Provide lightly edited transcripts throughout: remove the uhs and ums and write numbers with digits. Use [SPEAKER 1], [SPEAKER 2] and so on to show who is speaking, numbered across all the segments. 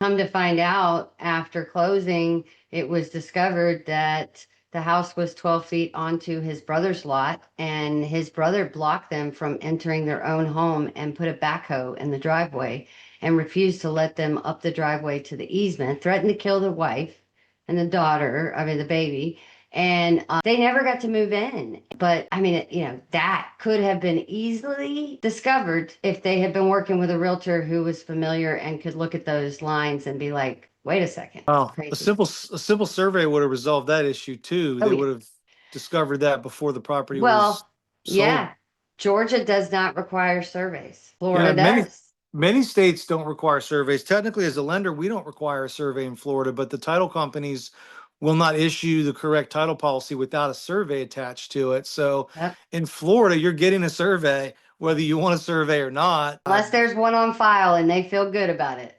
[SPEAKER 1] Come to find out, after closing, it was discovered that the house was 12 feet onto his brother's lot, and his brother blocked them from entering their own home and put a backhoe in the driveway and refused to let them up the driveway to the easement, threatened to kill the wife and the daughter, I mean, the baby. And they never got to move in. But I mean, that could have been easily discovered if they had been working with a realtor who was familiar and could look at those lines and be like, wait a second, it's
[SPEAKER 2] Oh,
[SPEAKER 1] crazy.
[SPEAKER 2] a simple survey would have resolved that issue too.
[SPEAKER 1] Oh,
[SPEAKER 2] They
[SPEAKER 1] yeah.
[SPEAKER 2] would have discovered that before the property was
[SPEAKER 1] Well,
[SPEAKER 2] sold.
[SPEAKER 1] yeah. Georgia does not require surveys.
[SPEAKER 2] Yeah,
[SPEAKER 1] Florida does.
[SPEAKER 2] many states don't require surveys. Technically, as a lender, we don't require a survey in Florida, but the title companies will not issue the correct title policy without a survey attached to it. So
[SPEAKER 1] Yep.
[SPEAKER 2] in Florida, you're getting a survey whether you want a survey or not.
[SPEAKER 1] Unless there's one on file and they feel good about it.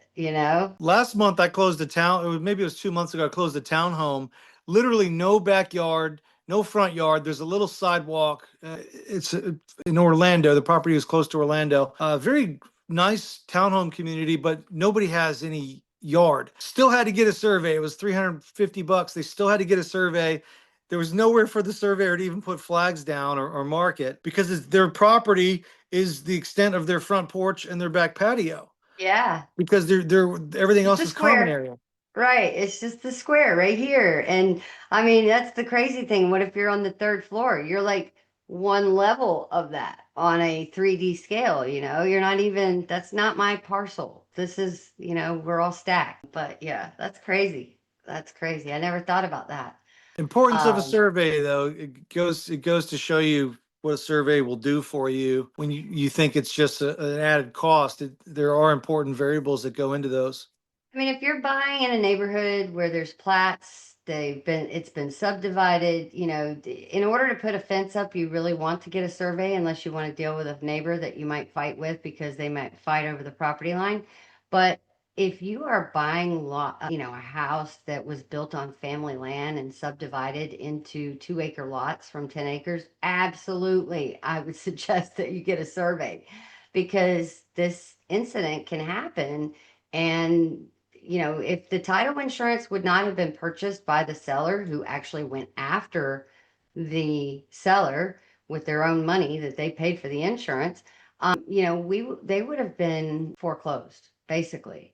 [SPEAKER 2] Last month I closed a town, maybe it was 2 months ago, I closed a townhome. Literally no backyard, no front yard. There's a little sidewalk. It's in Orlando. The property is close to Orlando. Very nice townhome community, but nobody has any yard. Still had to get a survey. It was $350. They still had to get a survey. There was nowhere for the surveyor to even put flags down or mark it because their property is the extent of their front porch and their back patio
[SPEAKER 1] Yeah.
[SPEAKER 2] because they're everything
[SPEAKER 1] Just
[SPEAKER 2] else
[SPEAKER 1] a
[SPEAKER 2] is common
[SPEAKER 1] square.
[SPEAKER 2] area.
[SPEAKER 1] Right. It's just the square right here. And I mean, that's the crazy thing. What if you're on the third floor? You're like one level of that on a 3D scale. You're not even, that's not my parcel. This is, we're all stacked. But yeah, that's crazy. That's crazy. I never thought about that.
[SPEAKER 2] Importance of a
[SPEAKER 1] Um,
[SPEAKER 2] survey, though, it goes to show you what a survey will do for you when you think it's just an added cost. There are important variables that go into those.
[SPEAKER 1] I mean, if you're buying in a neighborhood where there's plats, it's been subdivided, in order to put a fence up, you really want to get a survey unless you want to deal with a neighbor that you might fight with because they might fight over the property line. But if you are buying a house that was built on family land and subdivided into 2 acre lots from 10 acres, absolutely, I would suggest that you get a survey because this incident can happen. And if the title insurance would not have been purchased by the seller who actually went after the seller with their own money that they paid for the insurance, they would have been foreclosed, basically.